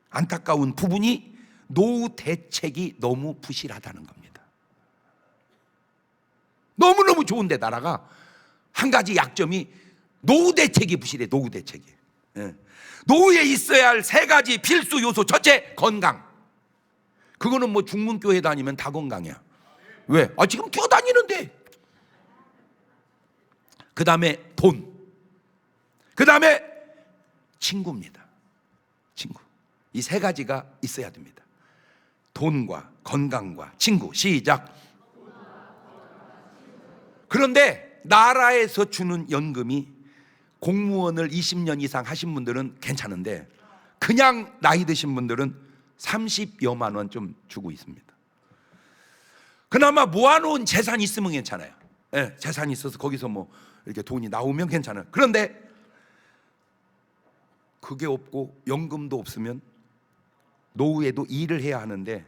안타까운 부분이 노후 대책이 너무 부실하다는 겁니다. 너무너무 좋은데 나라가 한 가지 약점이 노후 대책이 부실해. 노후 대책이. 예. 노후에 있어야 할 세 가지 필수 요소. 첫째, 건강. 그거는 뭐 중문교회 다니면 다 건강이야. 왜? 지금 뛰어다니는데. 그 다음에 돈. 그 다음에 친구입니다. 친구. 이 세 가지가 있어야 됩니다. 돈과 건강과 친구. 시작. 그런데 나라에서 주는 연금이 공무원을 20년 이상 하신 분들은 괜찮은데 그냥 나이 드신 분들은 30여만 원 좀 주고 있습니다. 그나마 모아놓은 재산이 있으면 괜찮아요. 네, 재산이 있어서 거기서 뭐 이렇게 돈이 나오면 괜찮아요. 그런데 그게 없고 연금도 없으면 노후에도 일을 해야 하는데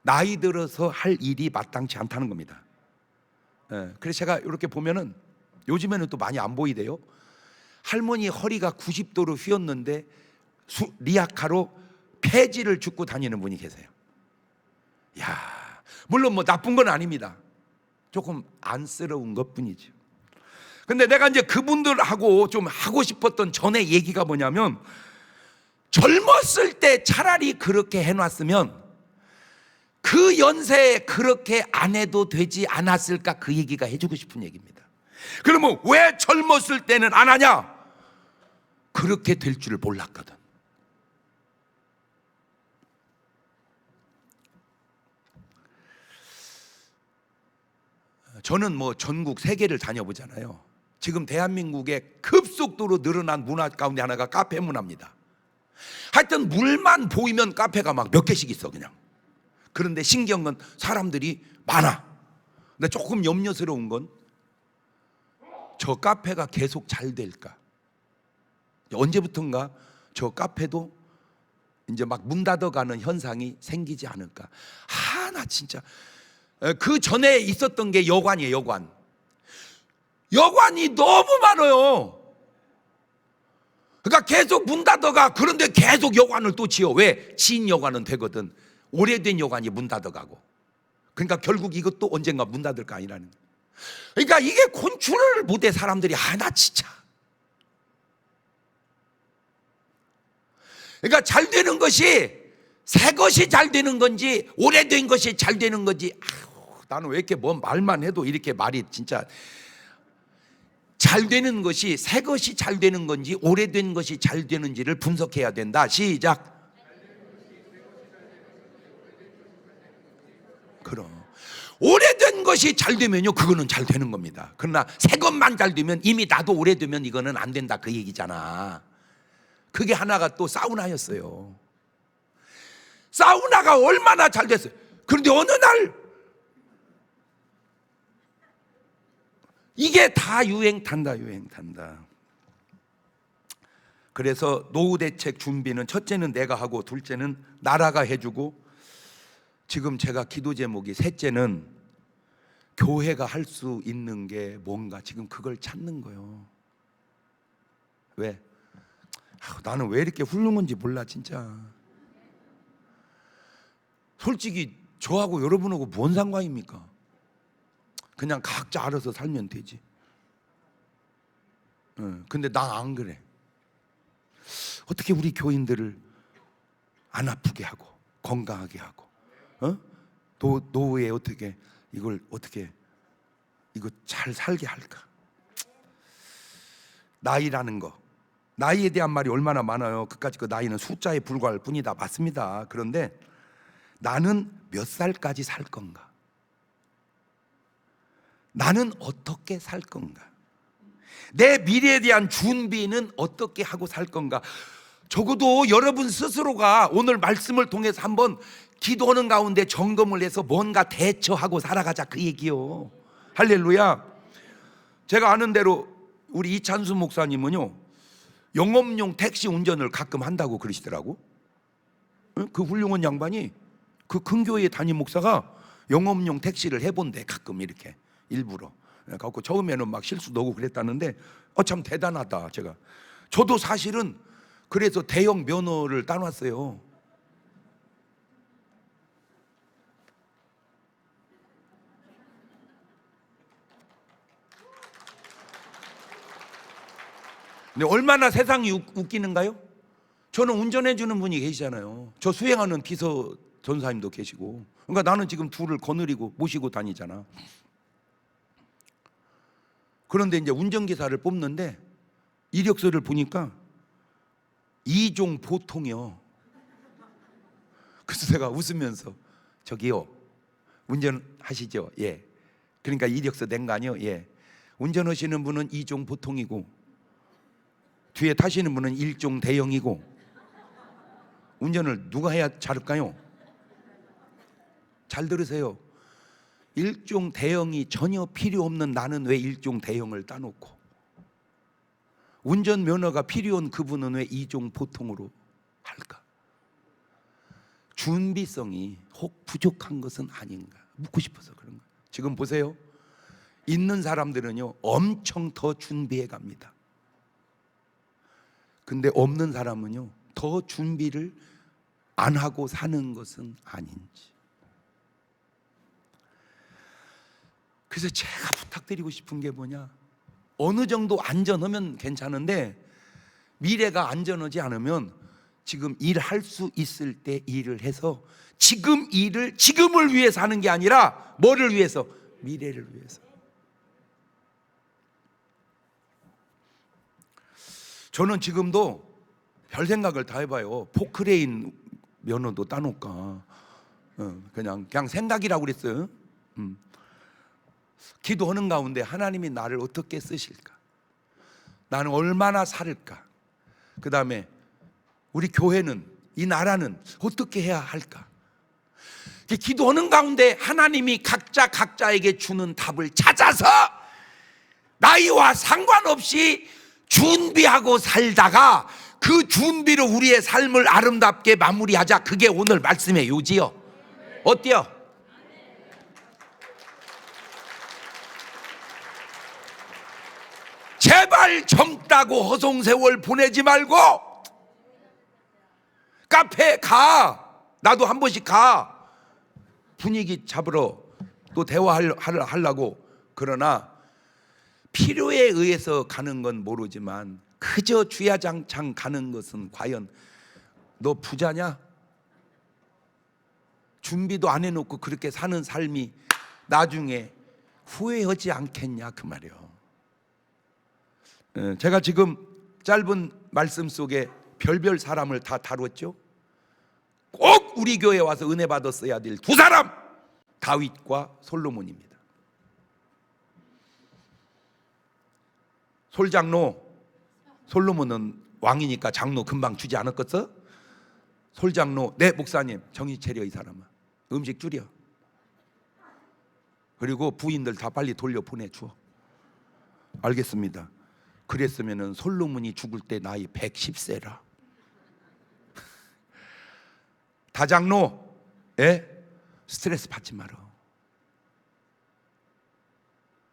나이 들어서 할 일이 마땅치 않다는 겁니다. 그래서 제가 이렇게 보면은 요즘에는 또 많이 안 보이대요. 할머니 허리가 90도로 휘었는데 리아카로 폐지를 줍고 다니는 분이 계세요. 야, 물론 뭐 나쁜 건 아닙니다. 조금 안쓰러운 것뿐이죠. 근데 내가 이제 그분들하고 좀 하고 싶었던 전에 얘기가 뭐냐면, 젊었을 때 차라리 그렇게 해놨으면 그 연세에 그렇게 안 해도 되지 않았을까, 그 얘기가 해주고 싶은 얘기입니다. 그러면 왜 젊었을 때는 안 하냐? 그렇게 될 줄을 몰랐거든. 저는 뭐 전국 세계를 다녀보잖아요. 지금 대한민국에 급속도로 늘어난 문화 가운데 하나가 카페 문화입니다. 하여튼 물만 보이면 카페가 막 몇 개씩 있어 그냥. 그런데 신기한 건 사람들이 많아. 근데 조금 염려스러운 건 저 카페가 계속 잘 될까? 언제부턴가 저 카페도 이제 막 문 닫아가는 현상이 생기지 않을까? 나 진짜 그 전에 있었던 게 여관이에요. 여관이 너무 많아요. 그러니까 계속 문 닫아가. 그런데 계속 여관을 또 지어. 왜? 진 여관은 되거든. 오래된 여관이 문 닫아가고. 그러니까 결국 이것도 언젠가 문 닫을 거 아니라는 거예요. 그러니까 이게 컨트롤을 못해 사람들이. 나 진짜. 그러니까 잘 되는 것이 새 것이 잘 되는 건지 오래된 것이 잘 되는 건지, 나는 왜 이렇게 뭐 말만 해도 이렇게 말이 진짜. 잘 되는 것이 새 것이 잘 되는 건지 오래된 것이 잘 되는지를 분석해야 된다. 시작. 그럼 오래된 것이 잘 되면요, 그거는 잘 되는 겁니다. 그러나 새 것만 잘 되면, 이미 나도 오래되면 이거는 안 된다, 그 얘기잖아. 그게 하나가 또 사우나였어요. 사우나가 얼마나 잘 됐어요. 그런데 어느 날 이게 다 유행 탄다. 그래서 노후 대책 준비는 첫째는 내가 하고, 둘째는 나라가 해주고, 지금 제가 기도 제목이 셋째는 교회가 할 수 있는 게 뭔가, 지금 그걸 찾는 거예요. 왜? 나는 왜 이렇게 훌륭한지 몰라 진짜. 솔직히 저하고 여러분하고 뭔 상관입니까? 그냥 각자 알아서 살면 되지. 근데 나 안 그래. 어떻게 우리 교인들을 안 아프게 하고 건강하게 하고, 노후에 어떻게 이걸 어떻게 이거 잘 살게 할까? 나이라는 거, 나이에 대한 말이 얼마나 많아요. 그까짓 그 나이는 숫자에 불과할 뿐이다. 맞습니다. 그런데 나는 몇 살까지 살 건가? 나는 어떻게 살 건가? 내 미래에 대한 준비는 어떻게 하고 살 건가? 적어도 여러분 스스로가 오늘 말씀을 통해서 한번 기도하는 가운데 점검을 해서 뭔가 대처하고 살아가자, 그 얘기요. 할렐루야. 제가 아는 대로 우리 이찬수 목사님은요, 영업용 택시 운전을 가끔 한다고 그러시더라고. 그 훌륭한 양반이, 그 큰 교회 담임 목사가 영업용 택시를 해본대. 가끔 이렇게 일부러. 갖고 처음에는 막 실수도 하고 그랬다는데, 참 대단하다. 저도 사실은 그래서 대형 면허를 따놨어요. 근데 얼마나 세상이 웃기는가요? 저는 운전해 주는 분이 계시잖아요. 저 수행하는 비서 전사님도 계시고. 그러니까 나는 지금 둘을 거느리고 모시고 다니잖아. 그런데 이제 운전기사를 뽑는데 이력서를 보니까 2종 보통이요. 그래서 제가 웃으면서 저기요, 운전하시죠? 예. 그러니까 이력서 낸 거 아니요? 예. 운전하시는 분은 2종 보통이고 뒤에 타시는 분은 1종 대형이고 운전을 누가 해야 잘할까요? 잘 들으세요. 1종 대형이 전혀 필요 없는 나는 왜 1종 대형을 따놓고 운전면허가 필요한 그분은 왜 2종 보통으로 할까? 준비성이 혹 부족한 것은 아닌가 묻고 싶어서 그런 거예요. 지금 보세요. 있는 사람들은요 엄청 더 준비해 갑니다. 근데 없는 사람은요 더 준비를 안 하고 사는 것은 아닌지. 그래서 제가 부탁드리고 싶은 게 뭐냐, 어느 정도 안전하면 괜찮은데 미래가 안전하지 않으면 지금 일할 수 있을 때 일을 해서 지금 일을 지금을 위해서 하는 게 아니라 뭐를 위해서? 미래를 위해서. 저는 지금도 별 생각을 다 해봐요. 포크레인 면허도 따놓을까. 그냥 생각이라고 그랬어요. 기도하는 가운데 하나님이 나를 어떻게 쓰실까? 나는 얼마나 살을까? 그 다음에 우리 교회는, 이 나라는 어떻게 해야 할까? 기도하는 가운데 하나님이 각자에게 주는 답을 찾아서 나이와 상관없이 준비하고 살다가 그 준비로 우리의 삶을 아름답게 마무리하자. 그게 오늘 말씀의 요지요. 어때요? 제발 젊다고 허송세월 보내지 말고 카페 가. 나도 한 번씩 가. 분위기 잡으러 또 대화하려고. 그러나 필요에 의해서 가는 건 모르지만 그저 주야장창 가는 것은 과연 너 부자냐? 준비도 안 해놓고 그렇게 사는 삶이 나중에 후회하지 않겠냐 그 말이에요. 제가 지금 짧은 말씀 속에 별별 사람을 다 다뤘죠. 꼭 우리 교회에 와서 은혜 받았어야 될 두 사람, 다윗과 솔로몬입니다. 솔장로, 솔로몬은 왕이니까 장로 금방 주지 않았겠어? 솔장로, 네 목사님 정신 차려 이 사람아, 음식 줄여. 그리고 부인들 다 빨리 돌려 보내줘. 알겠습니다. 그랬으면 솔로몬이 죽을 때 나이 110세라. 다장로, 스트레스 받지 마라.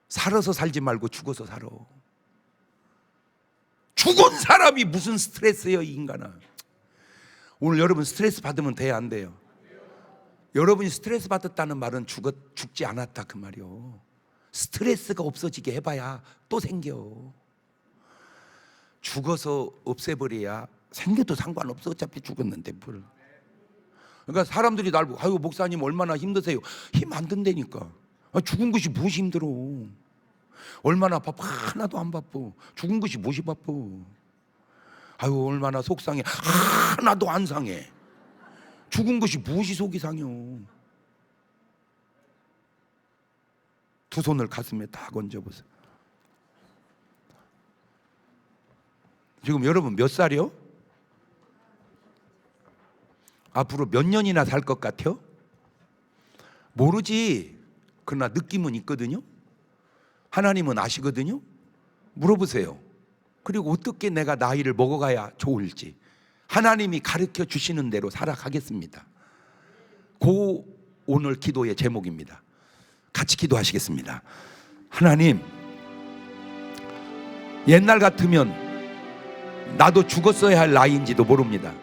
살아서 살지 말고 죽어서 살아. 죽은 사람이 무슨 스트레스예요 이 인간아. 오늘 여러분 스트레스 받으면 돼야 안 돼요? 여러분이 스트레스 받았다는 말은 죽지 않았다 그 말이요. 스트레스가 없어지게 해봐야 또 생겨. 죽어서 없애버려야 생겨도 상관없어. 어차피 죽었는데 뭘. 그러니까 사람들이 날 보고 아유 목사님 얼마나 힘드세요. 힘 안 든다니까. 죽은 것이 무엇이 힘들어. 얼마나 바빠. 하나도 안 바빠. 죽은 것이 무엇이 바빠. 아유 얼마나 속상해. 하나도 안 상해. 죽은 것이 무엇이 속이 상해. 두 손을 가슴에 다 건져보세요. 지금 여러분 몇 살이요? 앞으로 몇 년이나 살 것 같아요? 모르지. 그러나 느낌은 있거든요. 하나님은 아시거든요. 물어보세요. 그리고 어떻게 내가 나이를 먹어가야 좋을지 하나님이 가르쳐 주시는 대로 살아가겠습니다. 그 오늘 기도의 제목입니다. 같이 기도하시겠습니다. 하나님, 옛날 같으면 나도 죽었어야 할 나이인지도 모릅니다.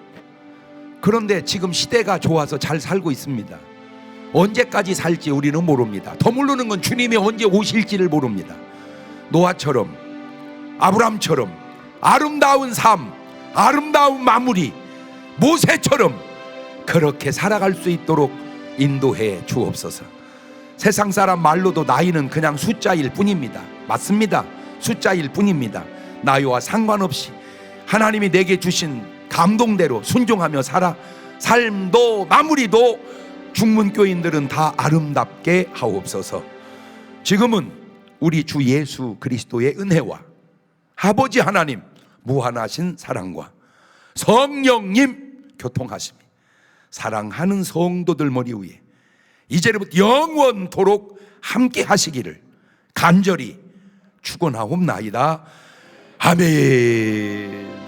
그런데 지금 시대가 좋아서 잘 살고 있습니다. 언제까지 살지 우리는 모릅니다. 더 모르는 건 주님이 언제 오실지를 모릅니다. 노아처럼, 아브람처럼, 아름다운 삶, 아름다운 마무리, 모세처럼 그렇게 살아갈 수 있도록 인도해 주옵소서. 세상 사람 말로도 나이는 그냥 숫자일 뿐입니다. 맞습니다. 숫자일 뿐입니다. 나이와 상관없이 하나님이 내게 주신 감동대로 순종하며 살아 삶도 마무리도 중문교인들은 다 아름답게 하옵소서. 지금은 우리 주 예수 그리스도의 은혜와 아버지 하나님 무한하신 사랑과 성령님 교통하심이 사랑하는 성도들 머리 위에 이제부터 영원토록 함께 하시기를 간절히 축원하옵나이다. 아멘.